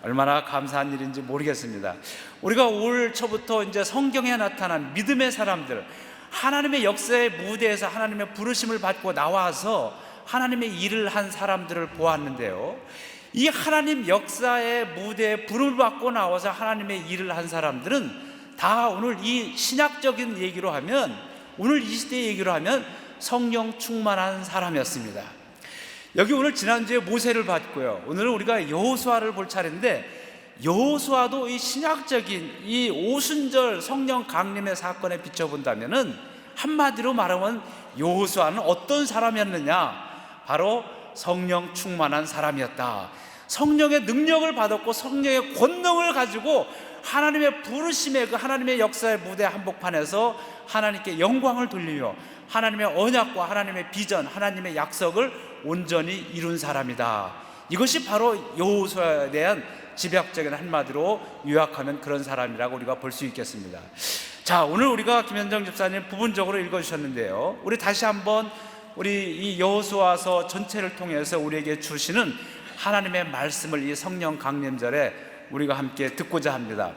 얼마나 감사한 일인지 모르겠습니다. 우리가 올 초부터 이제 성경에 나타난 믿음의 사람들, 하나님의 역사의 무대에서 하나님의 부르심을 받고 나와서 하나님의 일을 한 사람들을 보았는데요, 이 하나님 역사의 무대에 부름을 받고 나와서 하나님의 일을 한 사람들은 다 오늘 이 신약적인 얘기로 하면, 오늘 이 시대의 얘기로 하면 성령 충만한 사람이었습니다. 여기 오늘 지난주에 모세를 봤고요, 오늘은 우리가 여호수아를 볼 차례인데, 여호수아도 이 신약적인 이 오순절 성령 강림의 사건에 비춰본다면은 한마디로 말하면 여호수아는 어떤 사람이었느냐? 바로 성령 충만한 사람이었다. 성령의 능력을 받았고 성령의 권능을 가지고 하나님의 부르심의 그 하나님의 역사의 무대 한복판에서 하나님께 영광을 돌리며 하나님의 언약과 하나님의 비전, 하나님의 약속을 온전히 이룬 사람이다. 이것이 바로 여호수아에 대한 집약적인 한마디로 요약하면 그런 사람이라고 우리가 볼 수 있겠습니다. 자, 오늘 우리가 김현정 집사님 부분적으로 읽어주셨는데요, 우리 다시 한번 우리 이 여호수아서 전체를 통해서 우리에게 주시는 하나님의 말씀을 이 성령 강림절에 우리가 함께 듣고자 합니다.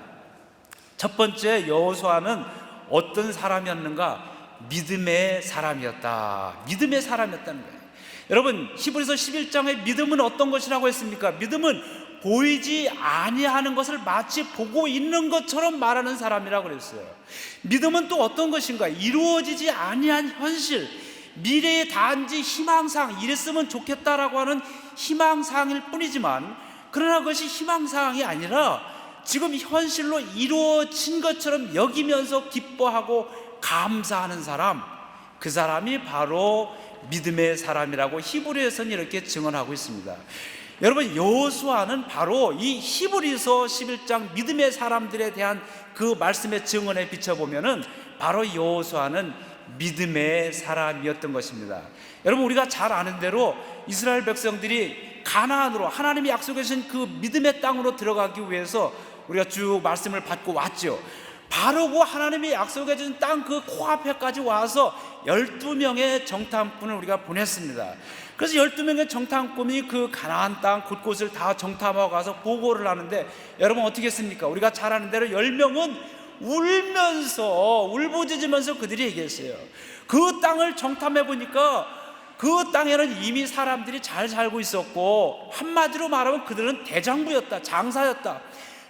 첫 번째, 여호수아는 어떤 사람이었는가? 믿음의 사람이었다. 믿음의 사람이었다는 거예요. 여러분, 히브리서 11장의 믿음은 어떤 것이라고 했습니까? 믿음은 보이지 아니하는 것을 마치 보고 있는 것처럼 말하는 사람이라고 그랬어요. 믿음은 또 어떤 것인가? 이루어지지 아니한 현실, 미래의 단지 희망사항, 이랬으면 좋겠다라고 하는 희망사항일 뿐이지만, 그러나 그것이 희망사항이 아니라 지금 현실로 이루어진 것처럼 여기면서 기뻐하고 감사하는 사람, 그 사람이 바로 믿음의 사람이라고 히브리서는 이렇게 증언하고 있습니다. 여러분, 여호수아는 바로 이 히브리서 11장 믿음의 사람들에 대한 그 말씀의 증언에 비춰보면은 바로 여호수아는 믿음의 사람이었던 것입니다. 여러분, 우리가 잘 아는 대로 이스라엘 백성들이 가나안으로, 하나님이 약속해 주신 그 믿음의 땅으로 들어가기 위해서 우리가 쭉 말씀을 받고 왔죠. 바로 그 하나님이 약속해 준 땅 그 코앞에까지 와서 12명의 정탐꾼을 우리가 보냈습니다. 그래서 12명의 정탐꾼이 그 가나안 땅 곳곳을 다 정탐하고 가서 보고를 하는데, 여러분 어떻게 했습니까? 우리가 잘 아는 대로 10명은 울면서, 울부짖으면서 그들이 얘기했어요. 그 땅을 정탐해 보니까 그 땅에는 이미 사람들이 잘 살고 있었고, 한마디로 말하면 그들은 대장부였다, 장사였다.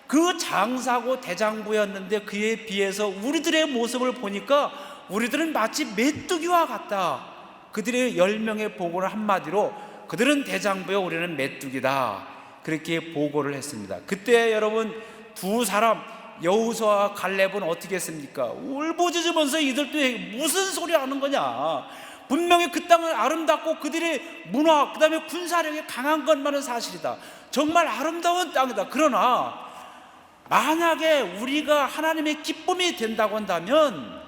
그 장사고 대장부였는데 그에 비해서 우리들의 모습을 보니까 우리들은 마치 메뚜기와 같다. 그들의 10명의 보고를 한마디로 그들은 대장부요, 우리는 메뚜기다, 그렇게 보고를 했습니다. 그때 여러분 두 사람, 여호수아와 갈렙은 어떻게 했습니까? 울부짖으면서 이들도 무슨 소리 하는 거냐, 분명히 그 땅은 아름답고 그들의 문화, 그 다음에 군사력이 강한 것만은 사실이다, 정말 아름다운 땅이다. 그러나 만약에 우리가 하나님의 기쁨이 된다고 한다면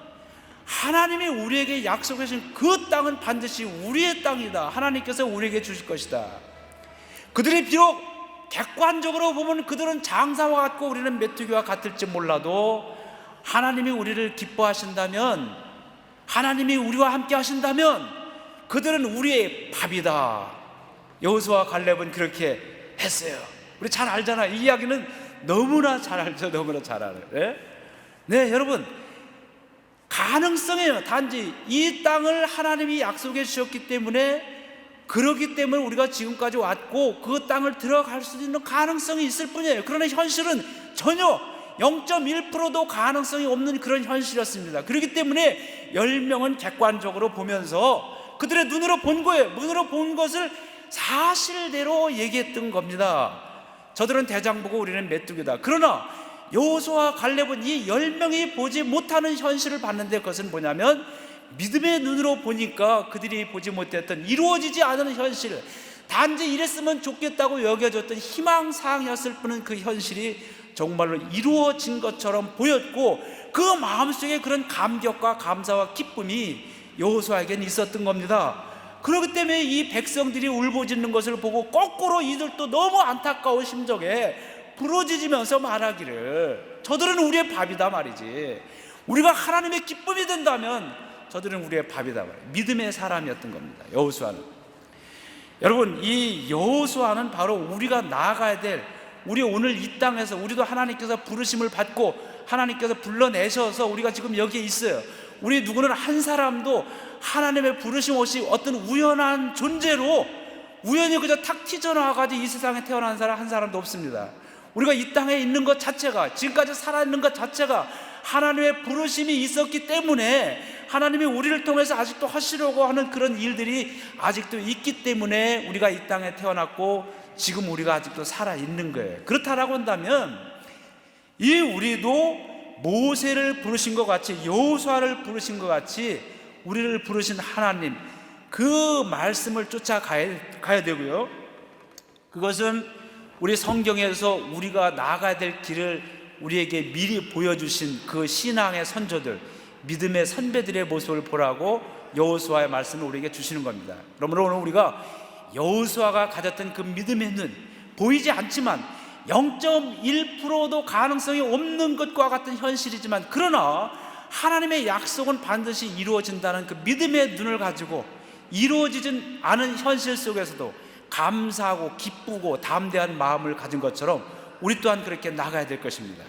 하나님이 우리에게 약속해 주신 그 땅은 반드시 우리의 땅이다, 하나님께서 우리에게 주실 것이다. 그들이 비록 객관적으로 보면 그들은 장사와 같고 우리는 메뚜기와 같을지 몰라도 하나님이 우리를 기뻐하신다면, 하나님이 우리와 함께 하신다면 그들은 우리의 밥이다. 여호수아와 갈렙은 그렇게 했어요. 우리 잘 알잖아요. 이 이야기는 너무나 잘 알죠. 너무나 잘 알아요. 네, 여러분, 가능성이에요. 단지 이 땅을 하나님이 약속해 주셨기 때문에, 그렇기 때문에 우리가 지금까지 왔고 그 땅을 들어갈 수 있는 가능성이 있을 뿐이에요. 그러나 현실은 전혀 0.1%도 가능성이 없는 그런 현실이었습니다. 그렇기 때문에 10명은 객관적으로 보면서 그들의 눈으로 본 거예요. 눈으로 본 것을 사실대로 얘기했던 겁니다. 저들은 대장부고 우리는 메뚜기다. 그러나 여호수아와 갈렙은 이 10명이 보지 못하는 현실을 봤는데, 그것은 뭐냐면 믿음의 눈으로 보니까 그들이 보지 못했던, 이루어지지 않은 현실, 단지 이랬으면 좋겠다고 여겨졌던 희망사항이었을 뿐은 그 현실이 정말로 이루어진 것처럼 보였고, 그 마음속에 그런 감격과 감사와 기쁨이 여호수아에게는 있었던 겁니다. 그렇기 때문에 이 백성들이 울부짖는 것을 보고 거꾸로 이들도 너무 안타까운 심정에 부르짖으면서 말하기를, 저들은 우리의 밥이다 말이지, 우리가 하나님의 기쁨이 된다면 저들은 우리의 밥이다 말이에요. 믿음의 사람이었던 겁니다, 여호수아는. 여러분, 이 여호수아는 바로 우리가 나아가야 될 우리 오늘 이 땅에서 우리도 하나님께서 부르심을 받고 하나님께서 불러내셔서 우리가 지금 여기에 있어요. 우리 누구는 한 사람도 하나님의 부르심 없이 어떤 우연한 존재로 우연히 그저 탁 튀어나와가지고 이 세상에 태어난 사람 한 사람도 없습니다. 우리가 이 땅에 있는 것 자체가, 지금까지 살아있는 것 자체가 하나님의 부르심이 있었기 때문에 하나님이 우리를 통해서 아직도 하시려고 하는 그런 일들이 아직도 있기 때문에 우리가 이 땅에 태어났고 지금 우리가 아직도 살아있는 거예요. 그렇다라고 한다면 이 우리도 모세를 부르신 것 같이, 여호수아를 부르신 것 같이 우리를 부르신 하나님, 그 말씀을 쫓아가야 되고요. 그것은 우리 성경에서 우리가 나아가야 될 길을 우리에게 미리 보여주신 그 신앙의 선조들, 믿음의 선배들의 모습을 보라고 여호수아의 말씀을 우리에게 주시는 겁니다. 그러므로 오늘 우리가 여호수아가 가졌던 그 믿음의 눈, 보이지 않지만 0.1%도 가능성이 없는 것과 같은 현실이지만, 그러나 하나님의 약속은 반드시 이루어진다는 그 믿음의 눈을 가지고 이루어지진 않은 현실 속에서도 감사하고 기쁘고 담대한 마음을 가진 것처럼 우리 또한 그렇게 나가야 될 것입니다.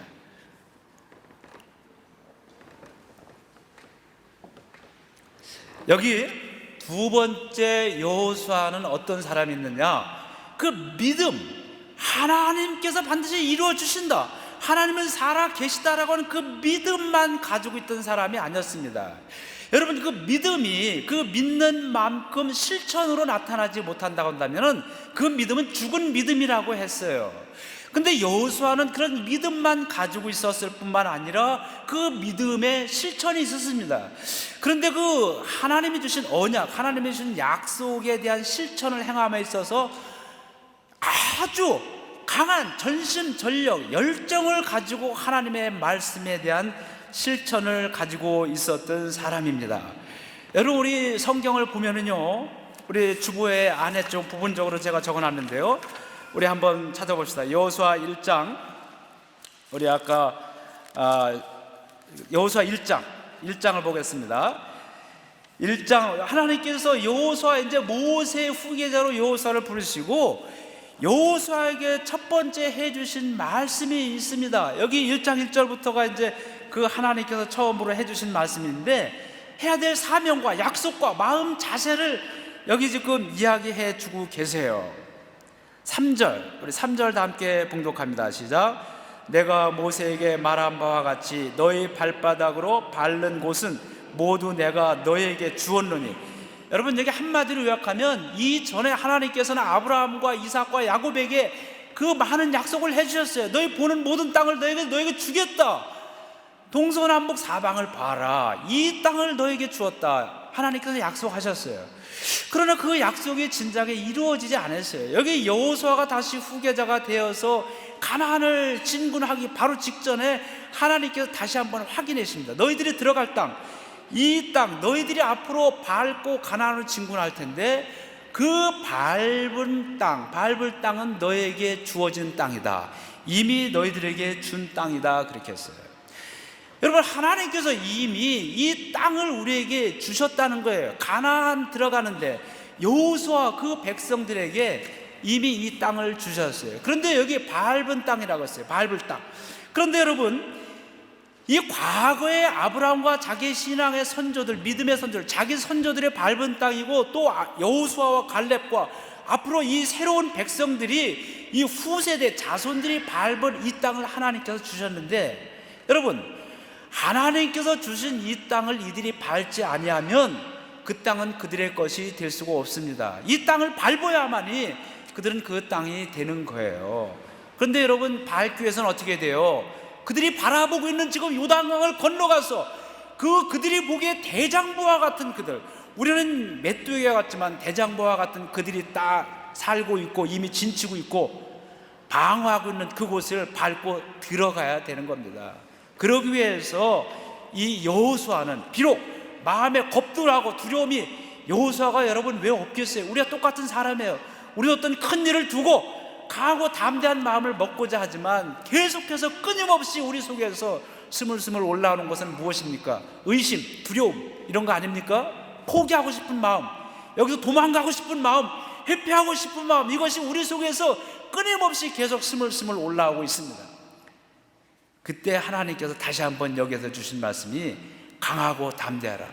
여기 두 번째 여호수아는 어떤 사람이 있느냐? 그 믿음, 하나님께서 반드시 이루어 주신다, 하나님은 살아 계시다라고 하는 그 믿음만 가지고 있던 사람이 아니었습니다. 여러분, 그 믿음이 그 믿는 만큼 실천으로 나타나지 못한다고 한다면 그 믿음은 죽은 믿음이라고 했어요. 근데 여호수아는 그런 믿음만 가지고 있었을 뿐만 아니라 그 믿음에 실천이 있었습니다. 그런데 그 하나님이 주신 언약, 하나님이 주신 약속에 대한 실천을 행함에 있어서 아주 강한 전심전력, 열정을 가지고 하나님의 말씀에 대한 실천을 가지고 있었던 사람입니다. 여러분, 우리 성경을 보면은요, 우리 주보의 안에 좀 부분적으로 제가 적어놨는데요, 우리 한번 찾아봅시다. 여호수아 1장, 우리 아까 여호수아 1장을 보겠습니다. 1장, 하나님께서 여호수아, 이제 모세의 후계자로 여호수아를 부르시고 여호수아에게 첫 번째 해주신 말씀이 있습니다. 여기 1장 1절부터가 이제 그 하나님께서 처음으로 해주신 말씀인데, 해야 될 사명과 약속과 마음 자세를 여기 지금 이야기해 주고 계세요. 3절, 우리 3절 다 함께 봉독합니다. 시작. 내가 모세에게 말한 바와 같이 너희 발바닥으로 밟는 곳은 모두 내가 너에게 주었노니. 여러분, 여기 한마디로 요약하면 이전에 하나님께서는 아브라함과 이삭과 야곱에게 그 많은 약속을 해주셨어요. 너희 보는 모든 땅을 너에게 주겠다, 동서남북 사방을 봐라, 이 땅을 너에게 주었다, 하나님께서 약속하셨어요. 그러나 그 약속이 진작에 이루어지지 않았어요. 여기 여호수아가 다시 후계자가 되어서 가나안을 진군하기 바로 직전에 하나님께서 다시 한번 확인하십니다. 너희들이 들어갈 땅, 이 땅, 너희들이 앞으로 밟고 가나안을 진군할 텐데 그 밟을 땅은 너에게 주어진 땅이다, 이미 너희들에게 준 땅이다, 그렇게 했어요. 여러분, 하나님께서 이미 이 땅을 우리에게 주셨다는 거예요. 가나안 들어가는데 여호수아 그 백성들에게 이미 이 땅을 주셨어요. 그런데 여기 밟은 땅이라고 했어요. 밟을 땅. 그런데 여러분, 이 과거의 아브라함과 자기 신앙의 선조들, 믿음의 선조들, 자기 선조들의 밟은 땅이고, 또 여호수아와 갈렙과 앞으로 이 새로운 백성들이, 이 후세대 자손들이 밟은 이 땅을 하나님께서 주셨는데, 여러분, 하나님께서 주신 이 땅을 이들이 밟지 아니하면 그 땅은 그들의 것이 될 수가 없습니다. 이 땅을 밟아야만이 그들은 그 땅이 되는 거예요. 그런데 여러분, 밟기 위해서는 어떻게 돼요? 그들이 바라보고 있는 지금 요단강을 건너가서 그들이 보기에 대장부와 같은 그들, 우리는 메뚜기와 같지만 대장부와 같은 그들이 딱 살고 있고 이미 진치고 있고 방어하고 있는 그곳을 밟고 들어가야 되는 겁니다. 그러기 위해서 이 여호수아는 비록 마음에 겁들하고 두려움이, 여호수아가 여러분 왜 없겠어요? 우리가 똑같은 사람이에요. 우리 어떤 큰 일을 두고 강하고 담대한 마음을 먹고자 하지만 계속해서 끊임없이 우리 속에서 스물스물 올라오는 것은 무엇입니까? 의심, 두려움, 이런 거 아닙니까? 포기하고 싶은 마음, 여기서 도망가고 싶은 마음, 회피하고 싶은 마음, 이것이 우리 속에서 끊임없이 계속 스물스물 올라오고 있습니다. 그때 하나님께서 다시 한번 여기서 주신 말씀이 강하고 담대하라.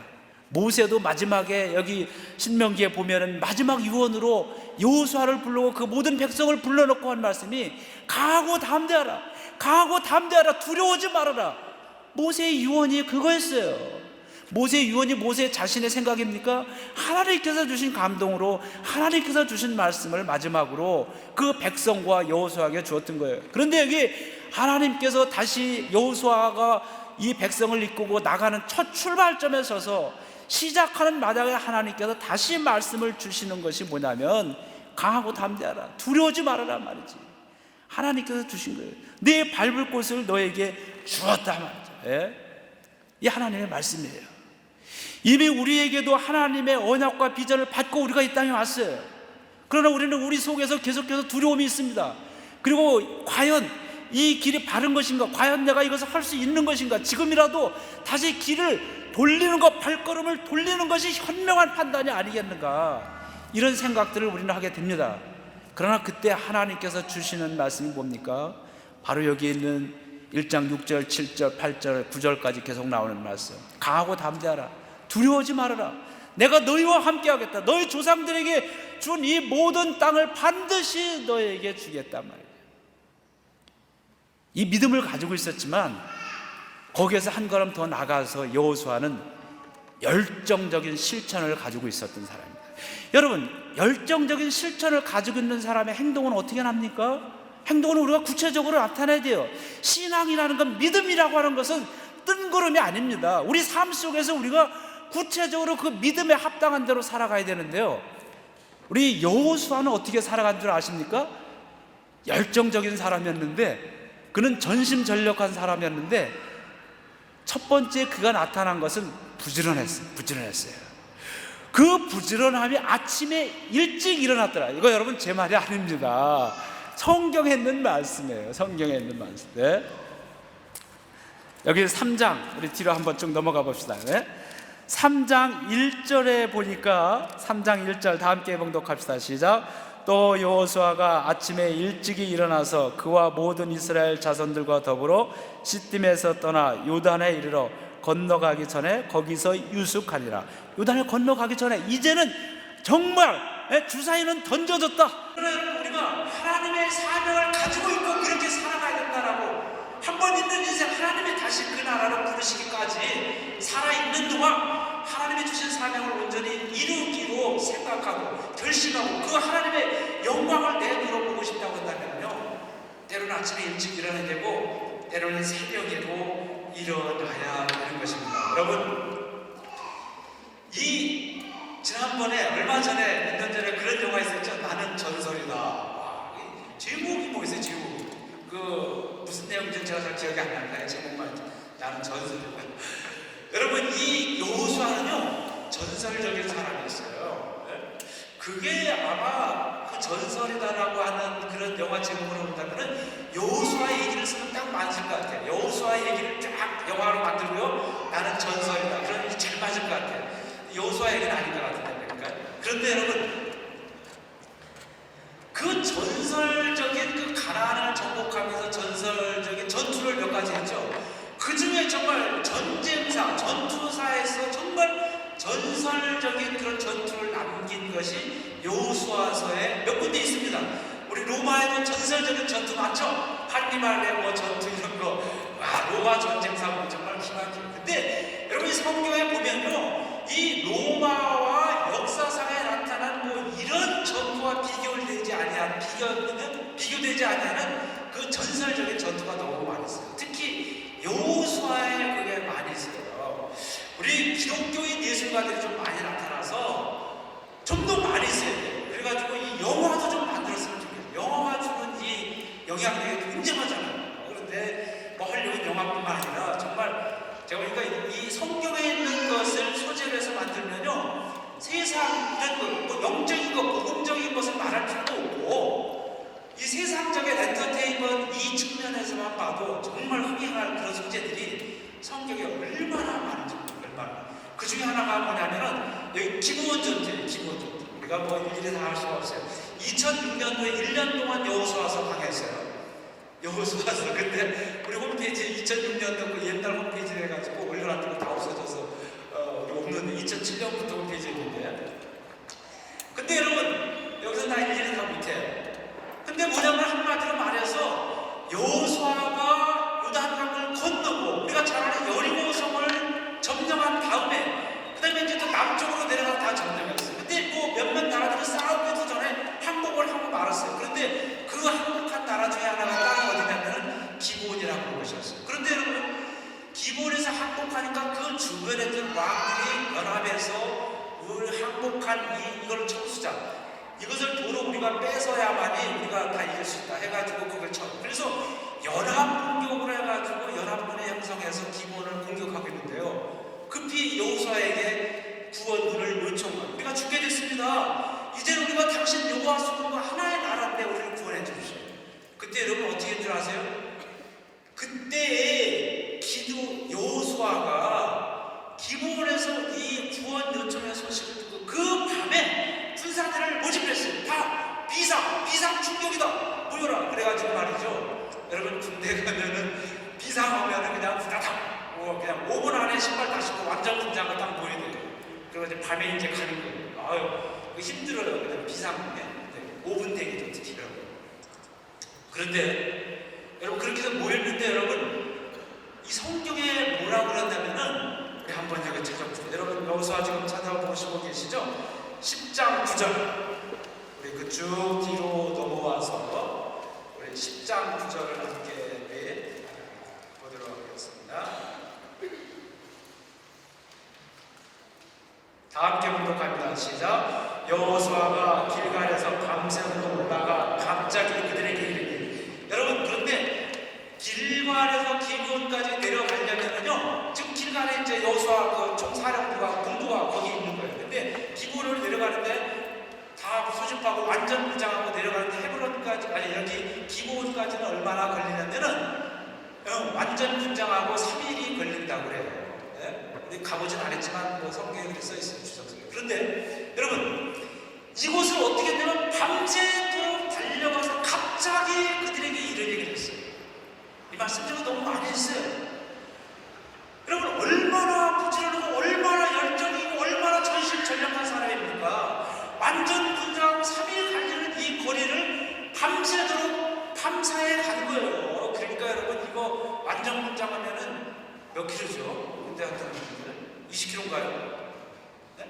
모세도 마지막에 여기 신명기에 보면은 마지막 유언으로 여호수아를 부르고 그 모든 백성을 불러놓고 한 말씀이 강하고 담대하라, 강하고 담대하라, 두려워하지 말아라. 모세의 유언이 그거였어요. 모세의 유언이 모세 자신의 생각입니까? 하나님께서 주신 감동으로 하나님께서 주신 말씀을 마지막으로 그 백성과 여호수아에게 주었던 거예요. 그런데 여기 하나님께서 다시 여호수아가 이 백성을 이끌고 나가는 첫 출발점에 서서 시작하는 마당에 하나님께서 다시 말씀을 주시는 것이 뭐냐면 강하고 담대하라, 두려워하지 말아라 말이지. 하나님께서 주신 거예요. 내 밟을 곳을 너에게 주었다 말이죠. 예? 이 하나님의 말씀이에요. 이미 우리에게도 하나님의 언약과 비전을 받고 우리가 이 땅에 왔어요. 그러나 우리는 우리 속에서 계속해서 두려움이 있습니다. 그리고 과연 이 길이 바른 것인가? 과연 내가 이것을 할 수 있는 것인가? 지금이라도 다시 길을 돌리는 것, 발걸음을 돌리는 것이 현명한 판단이 아니겠는가? 이런 생각들을 우리는 하게 됩니다. 그러나 그때 하나님께서 주시는 말씀이 뭡니까? 바로 여기 있는 1장 6절, 7절, 8절, 9절까지 계속 나오는 말씀. 강하고 담대하라, 두려워하지 말아라. 내가 너희와 함께 하겠다. 너희 조상들에게 준 이 모든 땅을 반드시 너희에게 주겠단 말이에요. 이 믿음을 가지고 있었지만 거기에서 한 걸음 더 나가서 여호수아는 열정적인 실천을 가지고 있었던 사람입니다. 여러분, 열정적인 실천을 가지고 있는 사람의 행동은 어떻게 납니까? 행동은 우리가 구체적으로 나타내야 돼요. 신앙이라는 건, 믿음이라고 하는 것은 뜬구름이 아닙니다. 우리 삶 속에서 우리가 구체적으로 그 믿음에 합당한 대로 살아가야 되는데요, 우리 여호수아는 어떻게 살아간 줄 아십니까? 열정적인 사람이었는데, 그는 전심전력한 사람이었는데 첫 번째 그가 나타난 것은 부지런했어요. 그 부지런함이 아침에 일찍 일어났더라. 이거 여러분 제 말이 아닙니다. 성경에 있는 말씀이에요. 성경에 있는 말씀. 네. 여기 3장, 우리 뒤로 한번 쭉 넘어가 봅시다. 네. 3장 1절에 보니까 3장 1절 다 함께 봉독합시다. 시작. 또 여호수아가 아침에 일찍이 일어나서 그와 모든 이스라엘 자손들과 더불어 시딤에서 떠나 요단에 이르러 건너가기 전에 거기서 유숙하니라. 요단을 건너가기 전에 이제는 정말 주사위는 던져졌다. 우리가 하나님의 사명을 가지고 있고 그렇게 살아가야 된다라고, 한 번 있는 인생 하나님이 다시 그 나라를 부르시기까지 살아있는 동안 하나님이 주신 사명을 온전히 이루기로 생각하고 결심하고 그 하나님의 영광을 내밀어보고 싶다고 한다면요, 때로는 아침에 일찍 일어나야 되고 때로는 새벽에도 일어나야 되는 것입니다. 여러분, 이 지난번에 얼마 전에 몇 년 전에 그런 영화 있었죠. 나는 전설이다. 제목이 뭐였어요? 제목이 그 무슨 내용인지 제가 잘 기억이 안 나요. 제목만 나는 전설이다. 여러분, 이 여호수아는요 전설적인 사람이었어요. 그게 아마 그 전설이다라고 하는 그런 영화 제목으로 본다면은 여호수아 얘기를 쓰면 딱 맞을 것 같아요. 여호수아 얘기를 쫙 영화로 만들고요, 나는 전설이다, 그런 게 잘 맞을 것 같아요. 여호수아 얘기는 아닌 것 같은데, 그러니까. 그런데 여러분, 그 전설적인 그 가나안을 정복하면서 전설적인 전투를 몇 가지 했죠. 그 중에 정말 전쟁사, 전투사에서 정말 전설적인 그런 전투를 남긴 것이 여호수아서에 몇 군데 있습니다. 우리 로마에도 전설적인 전투 많죠. 한니발의 뭐 전투 이런 거, 로마 전쟁사 뭐 정말 기막히고. 근데 여러분, 이 성경에 보면요, 이 로마와 역사상에 나타난 뭐 이런 전투와 비교되지 아니하는 그 전설적인 전투가 너무 많이 있어요. 특히 여호수아에 그게 많이 있어요. 우리 기독교인 예술가들이 좀 많이 나타나서 좀 더 많이 있어야 돼요. 그래가지고 이 영화도 좀 만들었으면 좋겠어요. 영화가 주는 이 영향력이 굉장하잖아요. 그런데 뭐 헐리우드 영화뿐만 아니라 정말 제가 보니까 이 성경에 있는 것을 소재로 해서 만들면요, 세상 이런 거, 뭐 영적인 거, 복음적인 것을 말할 필요도 없고, 이 세상적인 엔터테인먼트 이 측면에서만 봐도 정말 흥행할 그런 소재들이 성경에 얼마나 많은지, 얼마나. 그 중에 하나가 뭐냐면은 여기 기브온 전투예요. 기브온 전투. 우리가 우리가 뭐 일일이 다 할 수가 없어요. 2006년도에 1년 동안 여호수아서 강했어요. 여호수아서 그때 우리 홈페이지에 2006년도 그 옛날 홈페이지를 해가지고 올려놨던 거 다 없어져서 우리 없는 2007년부터 홈페이지에 있는데, 근데 여러분 여기서 나 일일이 다 못해요. 근데 뭐냐면 한마디로 말해서 여호수아가 요단강을 건너고 우리가 잘 아는 여리고성을 점령한 다음에 그 다음에 이제 또 남쪽으로 내려가서 다 점령했어요. 근데 뭐 몇몇 나라들은 싸우기도 전에 항복을 하고 말았어요. 그런데 그 항복한 나라 중에 하나가 땅이 어디냐면은 기브온이라고 하는 것이었어요. 그런데 여러분 기브온에서 항복하니까 그 주변에 있던 왕들이 연합해서 항복한 이걸 청수자, 이것을 도로 우리가 뺏어야만이 우리가 다 이길 수 있다 해가지고 그걸 쳐. 그래서 연합 공격으로 해가지고 연합군을 형성해서 기본을 공격하고 있는데요. 급히 여호수아에게 구원군을 요청하고 우리가 죽게 됐습니다. 이제는 우리가 당신 여호와 수군과 하나의 나라인데 우리를 구원해 주십시오. 그때 여러분 어떻게 했는 줄 아세요? 그때의 기도 여호수아가 기본에서 이 구원 요청의 소식을 듣고 그 밤에 군사들을 모집했어요. 다 비상 충격이다 모여라 그래가지고 말이죠. 여러분 군대 가면은 비상하면은 그냥 후다닥 그냥 5분 안에 신발 다 신고 완전 군장을 딱 모여야 돼요. 그리고 이제 밤에 이제 가는 거예요. 아유 힘들어요. 그냥 비상에 5분 대기도 특히 여러분. 그런데 여러분 그렇게 해서 모였는데 여러분 이 성경에 뭐라고 그런다면은 우리 한번 여기 찾아보세요. 여러분 여호수아 지금 찾아보시고 계시죠? 10장 9절 우리 그 쭉 뒤로 넘어와서 우리 10장 9절을 함께 보도록 하겠습니다. 다 함께 봉독합니다. 시작. 여호수아가 길갈에서 밤새도록 올라가 갑자기 그들에게 이르니. 여러분 그런데 길갈에서 기브온까지 내려가려면요, 지금 길갈에 이제 여호수아 그 총사령부가 본부가 거기 있는 거예요. 근데 기브온으로 내려가는데 다 소집하고 완전 무장하고 내려가는데 헤브론까지 아니 여기 기브온까지는 얼마나 걸리냐면은 완전 분장하고 3일이 걸린다고 그래요. 네? 우리 가보진 않았지만 뭐 성경에 그렇게 써 있어요. 주석서에. 그런데 여러분 이곳을 어떻게 되면 밤새도록 달려가서 갑자기 그들에게 이런 얘기를 했어요. 이 말씀 제가 너무 많이 했어요. 여러분 얼마나 부지런하고 얼마나 열정이고 얼마나 전심전력한 사람입니까? 완전 분장 3일 갈리는 이 거리를 밤새도록 밤사이에 간 거예요. 그러니까 여러분 이거 완전 분장하면은 몇 킬로죠? 군대 같은 분들 20킬로인가요? 네?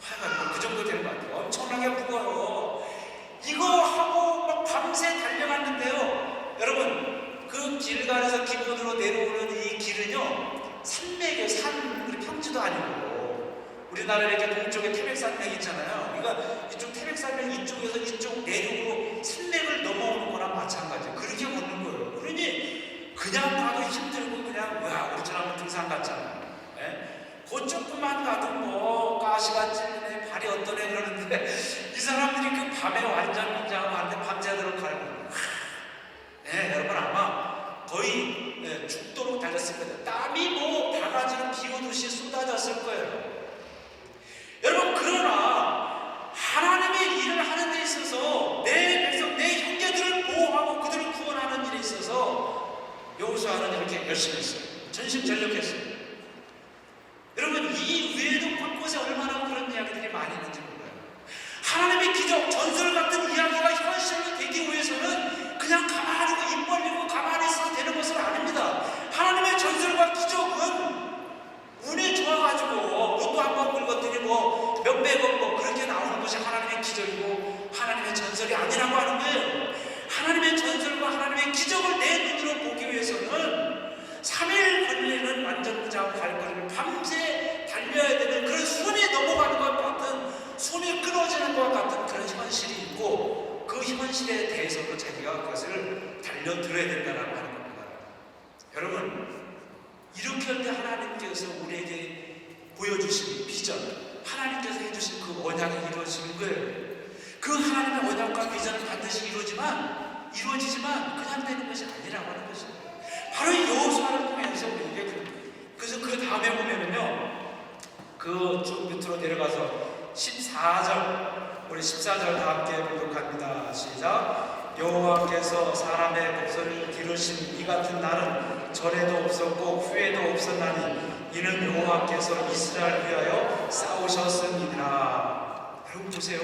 하여간 그 정도 되는 것 같아요. 엄청나게 무거워요. 이거 하고 막 밤새 달려갔는데요. 여러분 그 길갈에서 기본으로 내려오는 이 길은요 산맥이에요. 산, 우리 평지도 아니고 우리나라 이렇게 동쪽에 태백산맥 있잖아요. 그러니까 이쪽 태백산맥 이쪽에서 이쪽 내륙으로 산맥을 넘어오는 거랑 마찬가지예요. 그렇게 걷는 거예요. 그러니 그냥 가도 힘들고 그냥 와 우리처럼 등산 같잖아요. 네? 그 조금만 가도 뭐 가시가 찔리네 발이 어떠네 그러는데 이 사람들이 그 밤에 완전 긴장하고 하는데 밤새도록 가는 네, 여러분 아마 거의 죽도록 달렸을 거예요. 땀이 뭐 바가지로 비 오듯이 쏟아졌을 거예요. 여러분 그러나 하나님의 일을 하는 데 있어서 내 백성, 내 형제들을 보호하고 그들을 구원하는 일에 있어서 여호수아는 이렇게 열심히 했어요. 전심전력했어요. 여러분 이 외에도 곳곳에 얼마나 그런 이야기들이 많이 있는지 몰라요. 하나님의 기적, 전설 같은 이야기가 현실로 되기 위해서는 그냥 가만히 입 벌리고 가만히 있어도 되는 것은 아닙니다. 하나님의 전설과 기적은 운이 좋아가지고 로또 한번 긁었더니 뭐 몇백억 뭐 그렇게 나오는 것이 하나님의 기적이고 하나님의 전설이 아니라고 하는 거예요. 하나님의 전설과 하나님의 기적을 내 눈으로 보기 위해서는 3일 걸리는 완전 무장 갈거리를 밤새 달려야 되는 그런 숨이 넘어가는 것 같은, 숨이 끊어지는 것 같은 그런 현실이 있고 그 현실에 대해서도 자기가 그것을 달려들어야 된다고 하는 겁니다. 여러분 이렇게 할 때 하나님께서 우리에게 보여주신 비전, 하나님께서 해주신 그 언약이 이루어지는 거예요. 그 하나님의 언약과 비전은 반드시 이루어지지만 그냥 되는 것이 아니라고 하는 것입니다. 바로 이 여호수아를 통해서 우리에게 그래서 그 다음에 보면은요 그 쭉 밑으로 내려가서 14절 우리 14절 다 함께 교독합니다. 시작. 여호와께서 사람의 목소리를 기르신 이 같은 날은 전에도 없었고 후에도 없었나니 이는 여호와께서 이스라엘을 위하여 싸우셨음이니라. 여러분 보세요.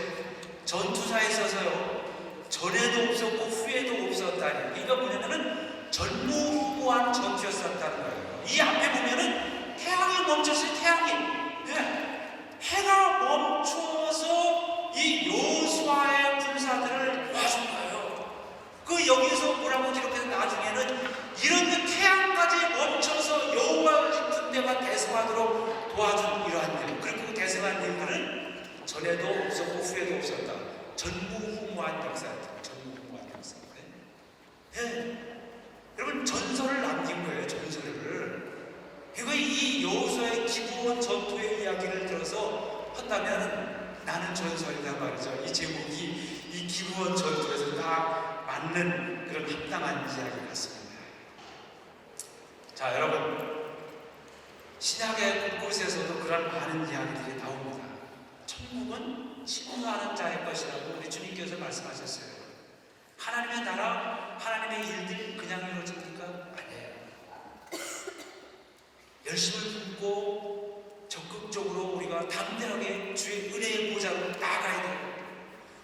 전투사에 있어서요, 전에도 없었고 후에도 없었다니. 이거 뭐냐면은 전무후무한 전투였었다는 거예요. 이 앞에 보면은 태양이 멈췄어요. 태양이. 해가 멈춰서 이 여호수아의 군사들을 도와준 거예요. 그 여기서 뭐라고 이렇게 나중에는 이런 그 태양까지 멈춰서 여호와의 군대가 대성하도록 도와준 이러한 일. 그리고 대성한 일들은 전에도 없었고 후에도 없었다. 전무후무한 역사였다. 전무후무한 역사. 여러분 전설을 남긴 거예요. 전설을. 그리고 이 여호수아의 기브온 전투의 이야기를 들어서 한다면 나는 전설이다 말이죠. 이 제목이 이 기브온 전투에서 다 맞는 그런 합당한 이야기 같습니다. 자, 여러분, 신약의 곳곳에서도 그런 많은 이야기들이 나옵니다. 천국은 신뢰하는 자의 것이라고 우리 주님께서 말씀하셨어요. 하나님의 나라, 하나님의 일들이 그냥 이루어집니까? 아니에요. 열심을 품고 적극적으로 우리가 담대하게 주의 은혜의 보좌로 나아가야 돼요.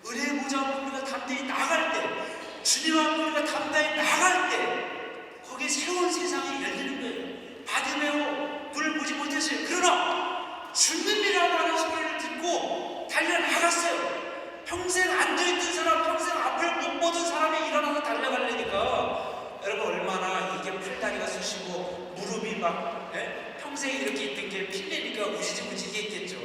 은혜의 보좌로 우리가 담대히 나아갈 때, 주님 앞에 우리가 담대히 나아갈 때 거기에 새로운 세상이 열리는 거예요. 바디메오 눈을 보지 못했어요. 그러나 주님이라고 하는 소리를 듣고 달려나갔어요. 평생 앉아있던 사람, 평생 앞을 못 보던 사람이 일어나서 달려가려니까 여러분 얼마나 이게 팔다리가 쑤시고 무릎이 막 평생 이렇게 있던 게 필리니까 우지직우지게 있겠죠.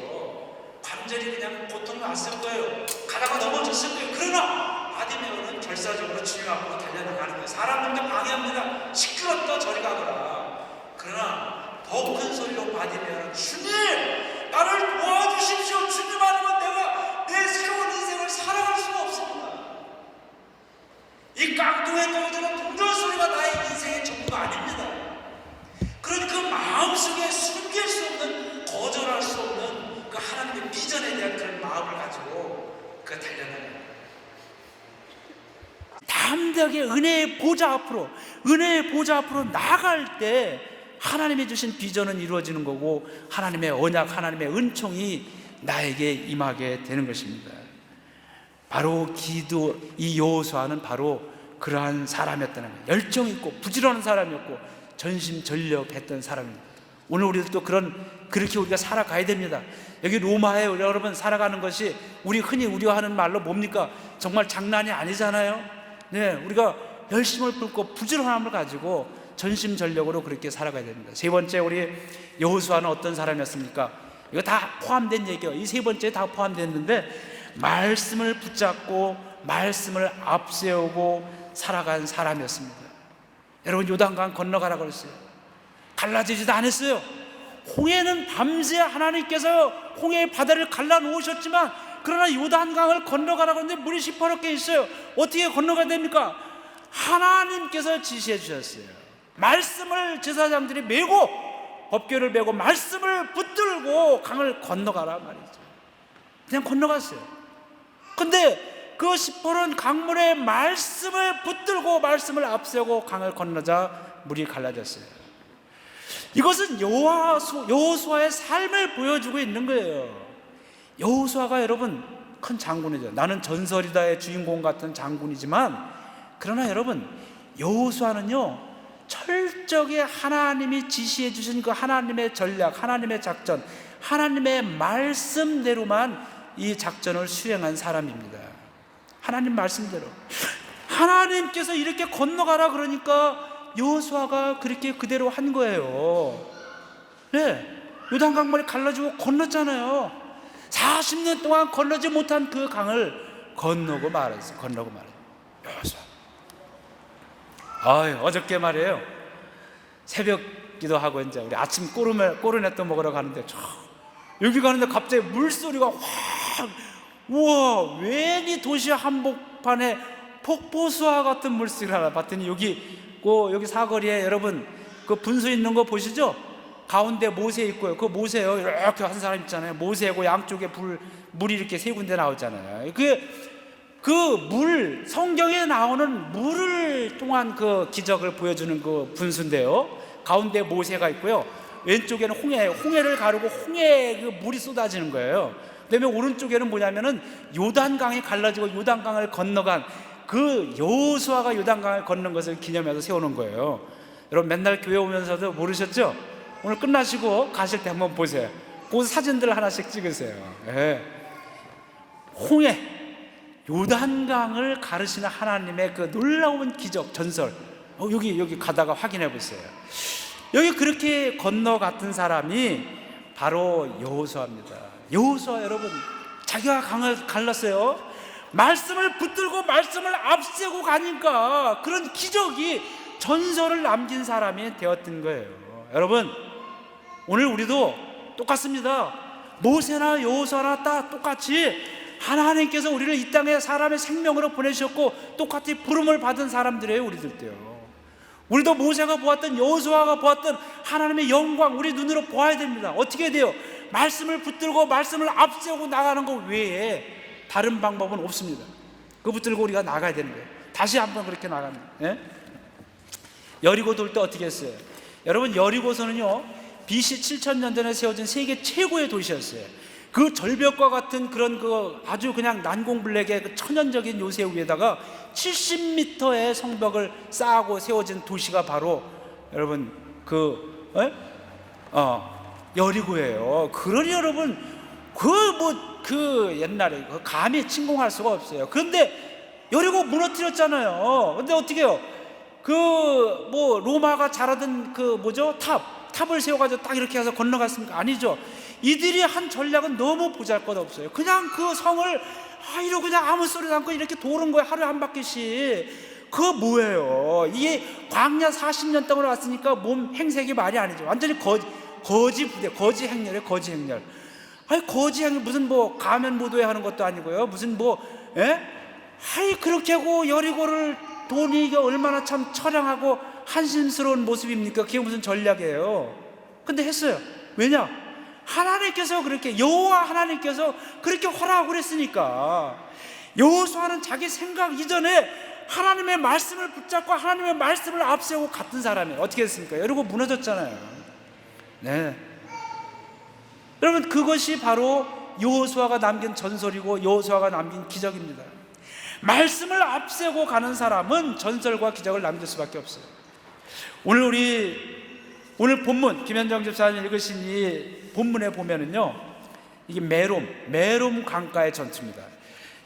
관절이 그냥 고통이 왔을 거예요. 가다가 넘어졌을 거예요. 그러나 바디메오는 결사적으로 주님 앞으로 달려나가는 거예요. 사람 먼저 방해합니다. 시끄럽다 저리 가거라. 그러나 더 큰 소리로 바디메오는 주님 나를 도와주십시오. 주님 아니면 내가 내 새로운 인생을 살아갈 수가 없습니다. 이 깡통에 떨어지는 동전 소리가 나의 인생의 전부가 아닙니다. 그런 그 마음속에 숨길 수 없는, 거절할 수 없는 그 하나님의 비전에 대한 그런 마음을 가지고 그가 달려나가요. 담대하게 은혜의 보좌 앞으로 나아갈 때 하나님이 주신 비전은 이루어지는 거고 하나님의 언약, 하나님의 은총이 나에게 임하게 되는 것입니다. 바로 이 여호수아는 바로 그러한 사람이었다는 거예요. 열정 있고 부지런한 사람이었고 전심전력했던 사람입니다. 오늘 우리도 그렇게 우리가 살아가야 됩니다. 여기 로마에 여러분 살아가는 것이 흔히 우리가 하는 말로 뭡니까? 정말 장난이 아니잖아요. 네, 우리가 열심을 품고 부지런함을 가지고 전심전력으로 그렇게 살아가야 됩니다. 세 번째, 우리 여호수아는 어떤 사람이었습니까? 이거 다 포함된 얘기예요. 이 세 번째에 다 포함됐는데 말씀을 붙잡고 말씀을 앞세우고 살아간 사람이었습니다. 여러분 요단강 건너가라고 그랬어요. 갈라지지도 않았어요. 홍해는 밤새 하나님께서 홍해의 바다를 갈라놓으셨지만 그러나 요단강을 건너가라고 하는데 물이 시퍼렇게 있어요. 어떻게 건너가야 됩니까? 하나님께서 지시해 주셨어요. 말씀을 제사장들이 메고 법궤를 메고 말씀을 붙들고 강을 건너가라 말이죠. 그냥 건너갔어요. 근데 그 시퍼런 강물에 말씀을 붙들고 말씀을 앞세우고 강을 건너자 물이 갈라졌어요. 이것은 여호수아의 삶을 보여주고 있는 거예요. 여호수아가 여러분 큰 장군이죠. 나는 전설이다의 주인공 같은 장군이지만 그러나 여러분 여호수아는요 철저하게 하나님이 지시해 주신 그 하나님의 전략, 하나님의 작전, 하나님의 말씀대로만 이 작전을 수행한 사람입니다. 하나님 말씀대로 하나님께서 이렇게 건너가라 그러니까 여호수아가 그렇게 그대로 한 거예요. 네, 요단강물이 갈라지고 건넜잖아요. 40년 동안 건너지 못한 그 강을 건너고 말았어요. 여호수아. 어저께 말이에요. 새벽 기도하고 이제 우리 아침 꼬르네또 먹으러 가는데 여기 가는데 갑자기 물소리가 확, 우와, 웬이 도시 한복판에 폭포수와 같은 물소리를 하나 봤더니 여기 사거리에 여러분 그 분수 있는 거 보시죠? 가운데 모세 있고요. 그 모세요. 이렇게 한 사람 있잖아요. 모세고 양쪽에 물이 이렇게 세 군데 나오잖아요. 물, 성경에 나오는 물을 통한 그 기적을 보여주는 그 분수인데요. 가운데 모세가 있고요. 왼쪽에는 홍해를 가르고 홍해 그 물이 쏟아지는 거예요. 그다음에 오른쪽에는 뭐냐면은 요단강이 갈라지고 요단강을 건너간 그 여호수아가 요단강을 건넌 것을 기념해서 세우는 거예요. 여러분 맨날 교회 오면서도 모르셨죠? 오늘 끝나시고 가실 때 한번 보세요. 그 사진들 하나씩 찍으세요. 예. 홍해, 요단강을 가르시는 하나님의 그 놀라운 기적, 전설. 여기 가다가 확인해 보세요. 여기 그렇게 건너갔던 사람이 바로 여호수아입니다. 여호수아 여러분, 자기가 강을 갈랐어요. 말씀을 붙들고 말씀을 앞세고 가니까 그런 기적이 전설을 남긴 사람이 되었던 거예요. 여러분, 오늘 우리도 똑같습니다. 모세나 여호수아나 다 똑같이 하나님께서 우리를 이 땅에 사람의 생명으로 보내셨고 똑같이 부름을 받은 사람들이에요. 우리들도요. 우리도 모세가 보았던 여호수아가 보았던 하나님의 영광 우리 눈으로 보아야 됩니다. 어떻게 돼요? 말씀을 붙들고 말씀을 앞세우고 나가는 것 외에 다른 방법은 없습니다. 그거 붙들고 우리가 나가야 되는 거예요. 다시 한번 그렇게 나가는 거예요. 예? 여리고 돌 때 어떻게 했어요? 여러분, 여리고서는요 BC 7000년 전에 세워진 세계 최고의 도시였어요. 그 절벽과 같은 그런 그 아주 그냥 난공불락의 그 천연적인 요새 위에다가 70m의 성벽을 쌓고 세워진 도시가 바로 여러분 여리고예요. 그러니 여러분 그 옛날에 감히 침공할 수가 없어요. 그런데 여리고 무너뜨렸잖아요. 근데 어떻게 해요? 로마가 잘하던 탑을 세워가지고 딱 이렇게 해서 건너갔습니까? 아니죠. 이들이 한 전략은 너무 보잘것없어요. 그냥 그 성을 이러고 그냥 아무 소리도 않고 이렇게 도는 거예요. 하루에 한 바퀴씩. 그거 뭐예요? 이게 광야 40년 동안 왔으니까 몸 행색이 말이 아니죠. 완전히 거지 부대, 거지 행렬이에요. 거지 행렬. 거지 행렬 무슨 가면 무도회 하는 것도 아니고요. 무슨 그렇게 하고 여리고를 돈이 이게 얼마나 참 처량하고 한심스러운 모습입니까? 그게 무슨 전략이에요? 근데 했어요. 왜냐? 하나님께서 그렇게, 여호와 하나님께서 그렇게 허락하고 그랬으니까. 여호수아는 자기 생각 이전에 하나님의 말씀을 붙잡고 하나님의 말씀을 앞세우고 갔던 사람이에요. 어떻게 했습니까? 여리고 무너졌잖아요. 네. 여러분, 그것이 바로 여호수아가 남긴 전설이고 여호수아가 남긴 기적입니다. 말씀을 앞세고 가는 사람은 전설과 기적을 남길 수밖에 없어요. 오늘 본문 김현정 집사님 읽으신 이 본문에 보면은요, 이게 메롬 강가의 전투입니다.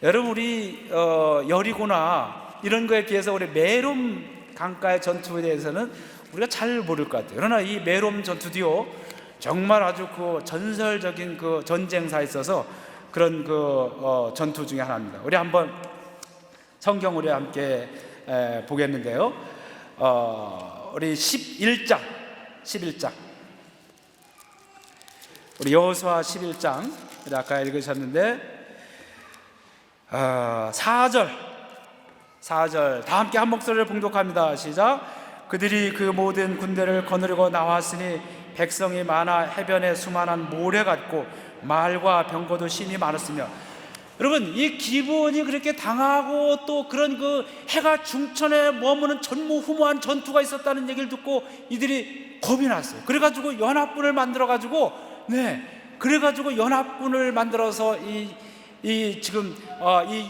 여러분, 우리 여리고나 이런 거에 비해서 우리 메롬 강가의 전투에 대해서는 우리가 잘 모를 것 같아요. 그러나 이 메롬 전투도요, 정말 아주 그 전설적인 그 전쟁사에 있어서 그런 전투 중에 하나입니다. 우리 한번 성경 우리 함께 보겠는데요. 우리 11장 우리 여호수아 11장 아까 읽으셨는데 4절 다 함께 한 목소리를 봉독합니다. 시작. 그들이 그 모든 군대를 거느리고 나왔으니 백성이 많아 해변에 수많은 모래 같고 말과 병거도 심히 많았으며. 여러분, 이 기브온이 그렇게 당하고 또 그런 해가 중천에 머무는 전무후무한 전투가 있었다는 얘기를 듣고 이들이 겁이 났어요. 그래가지고 연합군을 만들어가지고 만들어서 이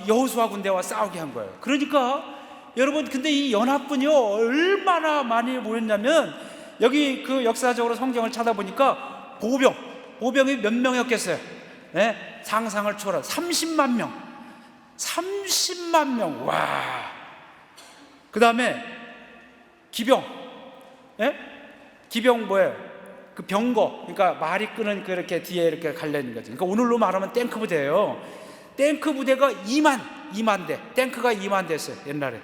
여호수아 군대와 싸우게 한 거예요. 그러니까 여러분, 근데 이 연합군이요 얼마나 많이 모였냐면, 여기 역사적으로 성경을 찾아보니까 보병이 몇 명이었겠어요? 네? 상상을 초월한 30만 명. 와. 그 다음에 기병. 기병 뭐예요? 그 병거. 그러니까 말이 끄는 그렇게 뒤에 이렇게 갈려있는 거죠. 그러니까 오늘로 말하면 탱크 부대예요. 탱크 부대가 2만 대. 탱크가 2만 대였어요, 옛날에.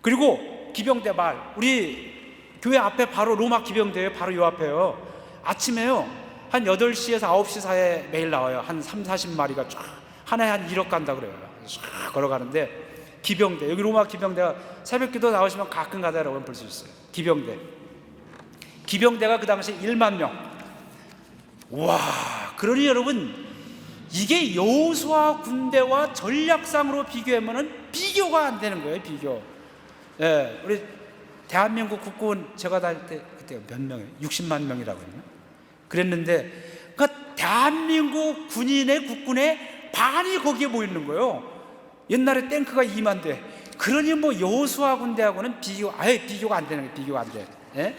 그리고 기병대 우리 교회 앞에 바로 로마 기병대예요. 바로 요 앞에요. 아침에요. 한 8시에서 9시 사이에 매일 나와요. 한 30-40마리가 쫙, 하나에 한 1억 간다 그래요. 쫙 걸어가는데, 기병대, 여기 로마 기병대가 새벽기도 나오시면 가끔 가다라고 볼 수 있어요. 기병대. 기병대가 그 당시에 1만 명. 와, 그러니 여러분, 이게 여호수아 군대와 전략상으로 비교하면은 비교가 안 되는 거예요, 비교. 예, 우리 대한민국 국군 제가 다닐 때 그때 몇 명이에요? 60만 명이라고 했나? 그랬는데, 그러니까 대한민국 군인의 국군의 반이 거기에 모이는 거예요. 옛날에 탱크가 2만 대. 그러니 뭐 여호수아 군대하고는 아예 비교가 안 되는 거예요, 비교가 안 돼. 예?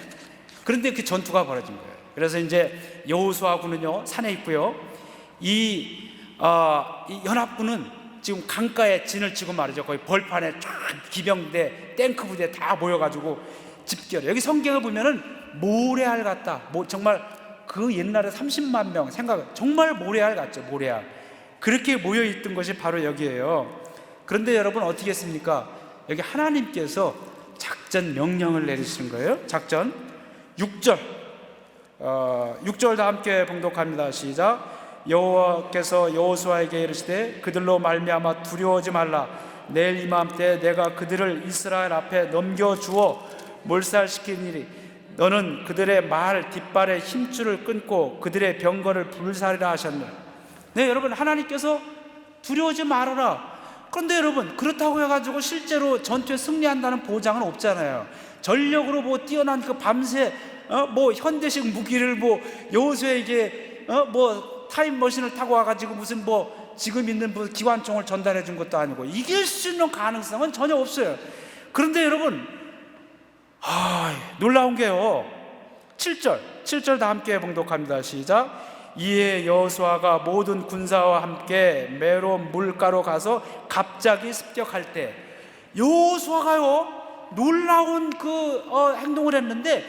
그런데 그 전투가 벌어진 거예요. 그래서 이제 여호수아 군은요 산에 있고요. 이 연합군은 지금 강가에 진을 치고 말이죠. 거의 벌판에 쫙 기병대, 탱크 부대 다 모여가지고 집결해. 여기 성경을 보면은 모래알 같다. 정말 그 옛날에 30만 명 정말 모래알 같죠. 모래알. 그렇게 모여 있던 것이 바로 여기예요. 그런데 여러분 어떻게 했습니까? 여기 하나님께서 작전 명령을 내리신 거예요. 작전 6절 6절 다 함께 봉독합니다. 시작. 여호와께서 여호수아에게 이르시되 그들로 말미암아 두려워하지 말라. 내일 이맘때 내가 그들을 이스라엘 앞에 넘겨주어 몰살시키니니 너는 그들의 말 뒷발에 힘줄을 끊고 그들의 병거를 불살이라 하셨네. 네, 여러분, 하나님께서 두려워하지 말아라. 그런데 여러분, 그렇다고 해가지고 실제로 전투에 승리한다는 보장은 없잖아요. 전력으로 뭐 뛰어난 그 밤새 뭐 현대식 무기를 뭐 여호수아에게 뭐 타임머신을 타고 와가지고 무슨 뭐 지금 있는 뭐 기관총을 전달해 준 것도 아니고 이길 수 있는 가능성은 전혀 없어요. 그런데 여러분, 놀라운 게요 7절 다 함께 봉독합니다. 시작. 이에 여호수아가 모든 군사와 함께 메론 물가로 가서 갑자기 습격할 때 여호수아가요 놀라운 그 행동을 했는데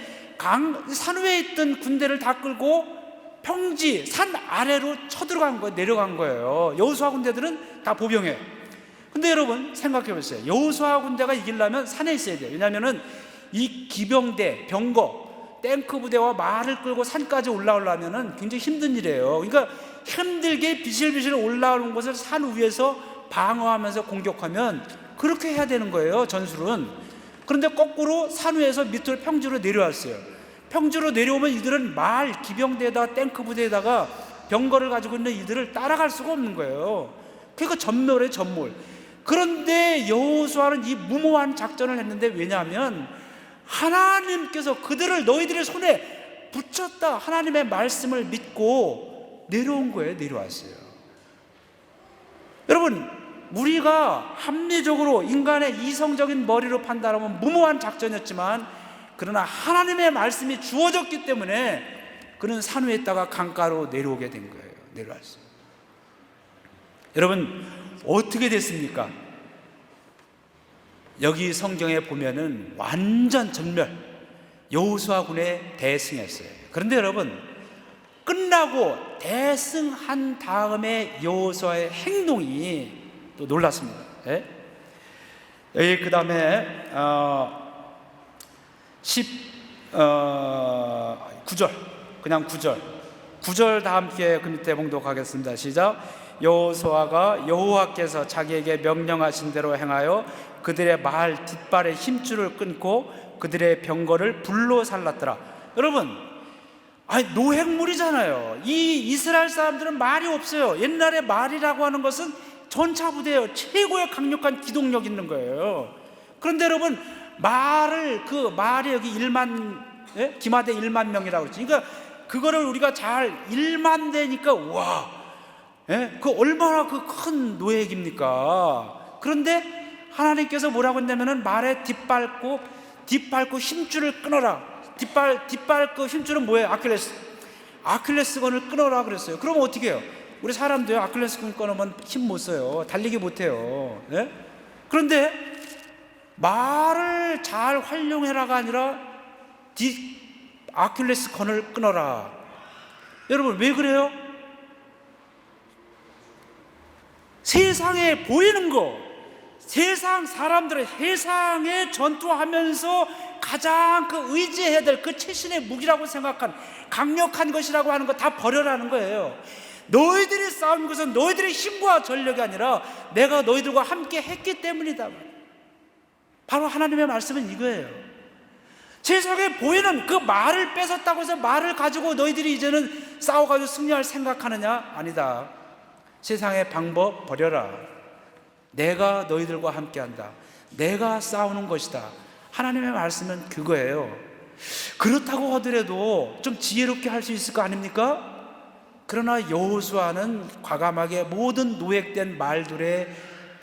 산 위에 있던 군대를 다 끌고 평지 산 아래로 쳐들어간 거예요. 내려간 거예요. 여호수아 군대들은 다 보병이에요. 근데 여러분 생각해 보세요. 여호수아 군대가 이기려면 산에 있어야 돼요. 왜냐하면은 이 기병대, 병거, 탱크 부대와 말을 끌고 산까지 올라오려면은 굉장히 힘든 일이에요. 그러니까 힘들게 비실비실 올라오는 것을 산 위에서 방어하면서 공격하면 그렇게 해야 되는 거예요, 전술은. 그런데 거꾸로 산 위에서 밑으로 평지로 내려왔어요. 평지로 내려오면 이들은 말, 기병대에다가 탱크 부대에다가 병거를 가지고 있는 이들을 따라갈 수가 없는 거예요. 그러니까 전멸이에요, 전몰. 그런데 여호수아는 이 무모한 작전을 했는데, 왜냐하면 하나님께서 그들을 너희들의 손에 붙였다, 하나님의 말씀을 믿고 내려온 거예요. 내려왔어요. 여러분, 우리가 합리적으로 인간의 이성적인 머리로 판단하면 무모한 작전이었지만, 그러나 하나님의 말씀이 주어졌기 때문에 그는 산 위에 있다가 강가로 내려오게 된 거예요. 내려왔어요. 여러분, 어떻게 됐습니까? 여기 성경에 보면은 완전 전멸, 여호수아 군에 대승했어요. 그런데 여러분, 끝나고 대승한 다음에 여호수아의 행동이 또 놀랐습니다. 예? 여기 그 다음에 9절, 그냥 9절 다 함께 그 밑에 봉독하겠습니다. 시작. 여호수아가 여호와께서 자기에게 명령하신 대로 행하여 그들의 말 뒷발에 힘줄을 끊고 그들의 병거를 불로 살랐더라. 여러분, 노획물이잖아요. 이 이스라엘 사람들은 말이 없어요. 옛날에 말이라고 하는 것은 전차부대예요. 최고의 강력한 기동력 있는 거예요. 그런데 여러분, 말이 여기 1만, 예? 기마대 1만 명이라고 그랬지. 그러니까 그거를 우리가 잘 1만 대니까 와, 예? 그 얼마나 그 큰 노획입니까? 그런데 하나님께서 뭐라고 했냐면은 말에 뒷밟고 힘줄을 끊어라. 뒷밟고 힘줄은 뭐예요? 아킬레스건을 끊어라 그랬어요. 그러면 어떻게 해요? 우리 사람도요, 아킬레스건 끊으면 힘 못 써요. 달리기 못 해요. 예? 그런데 말을 잘 활용해라가 아니라 아킬레스건을 끊어라. 여러분, 왜 그래요? 세상에 보이는 거, 세상 사람들의 세상에 전투하면서 가장 그 의지해야 될 그 최신의 무기라고 생각한 강력한 것이라고 하는 거 다 버려라는 거예요. 너희들이 싸운 것은 너희들의 힘과 전력이 아니라 내가 너희들과 함께 했기 때문이다. 바로 하나님의 말씀은 이거예요. 세상에 보이는 그 말을 뺏었다고 해서 말을 가지고 너희들이 이제는 싸워가지고 승리할 생각하느냐? 아니다. 세상의 방법 버려라. 내가 너희들과 함께한다. 내가 싸우는 것이다. 하나님의 말씀은 그거예요. 그렇다고 하더라도 좀 지혜롭게 할 수 있을 거 아닙니까? 그러나 여호수아는 과감하게 모든 노획된 말들의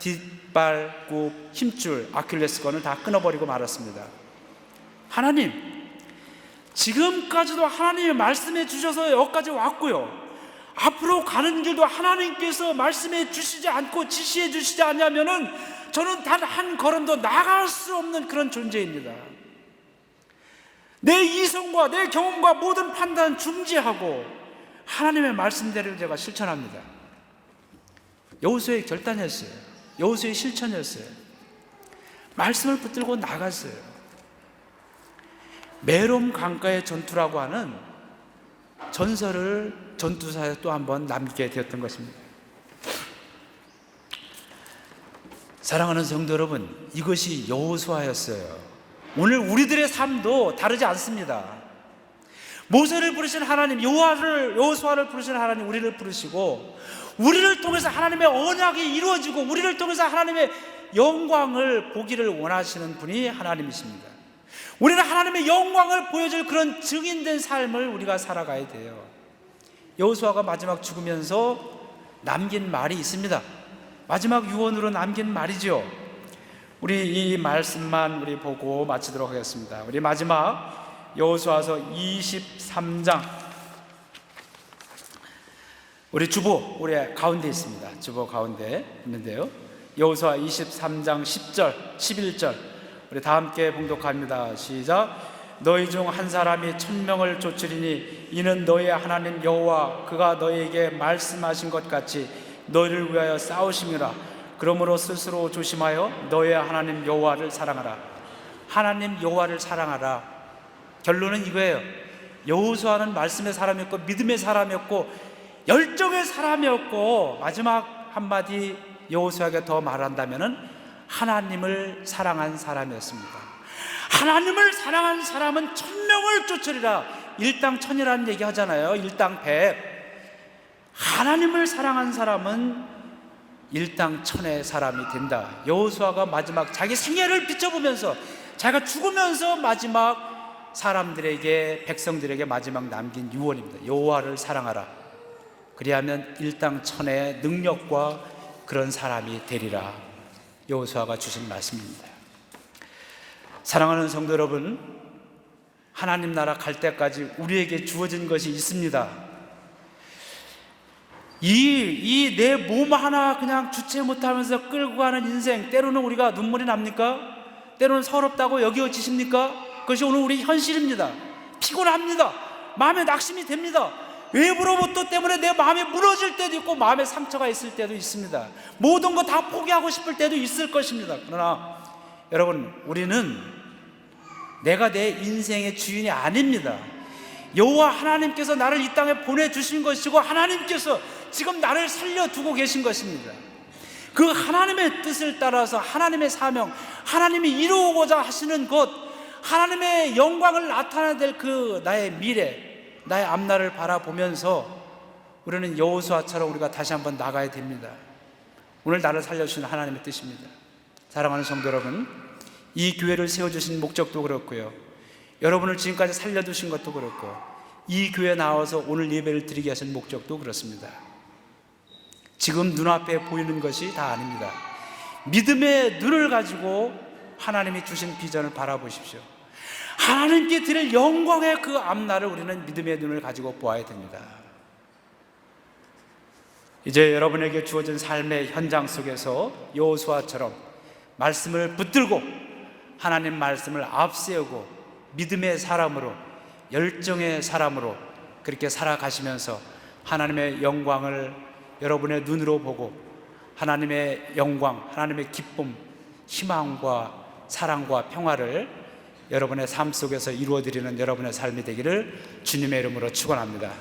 뒷발굽, 힘줄, 아킬레스건을 다 끊어버리고 말았습니다. 하나님, 지금까지도 하나님이 말씀해 주셔서 여기까지 왔고요, 앞으로 가는 길도 하나님께서 말씀해 주시지 않고 지시해 주시지 않냐면은 저는 단 한 걸음도 나갈 수 없는 그런 존재입니다. 내 이성과 내 경험과 모든 판단 중지하고 하나님의 말씀대로 제가 실천합니다. 여호수아의 결단이었어요. 여호수아의 실천이었어요. 말씀을 붙들고 나갔어요. 메롬 강가의 전투라고 하는 전설을 전투사에 또 한 번 남기게 되었던 것입니다. 사랑하는 성도 여러분, 이것이 여호수아였어요. 오늘 우리들의 삶도 다르지 않습니다. 모세를 부르신 하나님, 여호수아를 부르신 하나님, 우리를 부르시고 우리를 통해서 하나님의 언약이 이루어지고 우리를 통해서 하나님의 영광을 보기를 원하시는 분이 하나님이십니다. 우리는 하나님의 영광을 보여줄 그런 증인된 삶을 우리가 살아가야 돼요. 여호수아가 마지막 죽으면서 남긴 말이 있습니다. 마지막 유언으로 남긴 말이죠. 우리 이 말씀만 우리 보고 마치도록 하겠습니다. 우리 마지막 여호수아서 23장, 우리 주보 우리 가운데 있습니다. 주보 가운데 있는데요, 여호수아 23장 10절 11절 우리 다 함께 봉독합니다. 시작. 너희 중 한 사람이 1000명을 쫓으리니 이는 너희의 하나님 여호와 그가 너희에게 말씀하신 것 같이 너희를 위하여 싸우심이라. 그러므로 스스로 조심하여 너희의 하나님 여호와를 사랑하라. 하나님 여호와를 사랑하라. 결론은 이거예요. 여호수아는 말씀의 사람이었고 믿음의 사람이었고 열정의 사람이었고, 마지막 한마디 여호수아에게 더 말한다면은 하나님을 사랑한 사람이었습니다. 하나님을 사랑한 사람은 1000명을 쫓으리라. 일당 1000이라는 얘기 하잖아요. 일당 100. 하나님을 사랑한 사람은 일당 1000의 사람이 된다. 여호수아가 마지막 자기 생애를 비춰보면서 자기가 죽으면서 마지막 사람들에게, 백성들에게 마지막 남긴 유언입니다. 여호와를 사랑하라. 그리하면 일당 1000의 능력과 그런 사람이 되리라. 여호수아가 주신 말씀입니다. 사랑하는 성도 여러분, 하나님 나라 갈 때까지 우리에게 주어진 것이 있습니다. 이 내 몸 하나 그냥 주체 못하면서 끌고 가는 인생, 때로는 우리가 눈물이 납니까? 때로는 서럽다고 여겨지십니까? 그것이 오늘 우리 현실입니다. 피곤합니다. 마음에 낙심이 됩니다. 외부로부터 때문에 내 마음이 무너질 때도 있고 마음에 상처가 있을 때도 있습니다. 모든 거 다 포기하고 싶을 때도 있을 것입니다. 그러나 여러분, 우리는 내가 내 인생의 주인이 아닙니다. 여호와 하나님께서 나를 이 땅에 보내주신 것이고 하나님께서 지금 나를 살려두고 계신 것입니다. 그 하나님의 뜻을 따라서 하나님의 사명, 하나님이 이루고자 하시는 것, 하나님의 영광을 나타내야 될 그 나의 미래, 나의 앞날을 바라보면서 우리는 여호수아처럼 우리가 다시 한번 나가야 됩니다. 오늘 나를 살려주신 하나님의 뜻입니다. 사랑하는 성도 여러분, 이 교회를 세워주신 목적도 그렇고요, 여러분을 지금까지 살려두신 것도 그렇고, 이 교회에 나와서 오늘 예배를 드리게 하신 목적도 그렇습니다. 지금 눈앞에 보이는 것이 다 아닙니다. 믿음의 눈을 가지고 하나님이 주신 비전을 바라보십시오. 하나님께 드릴 영광의 그 앞날을 우리는 믿음의 눈을 가지고 보아야 됩니다. 이제 여러분에게 주어진 삶의 현장 속에서 여호수아처럼 말씀을 붙들고 하나님 말씀을 앞세우고 믿음의 사람으로, 열정의 사람으로 그렇게 살아가시면서 하나님의 영광을 여러분의 눈으로 보고 하나님의 영광, 하나님의 기쁨, 희망과 사랑과 평화를 여러분의 삶 속에서 이루어드리는 여러분의 삶이 되기를 주님의 이름으로 축원합니다.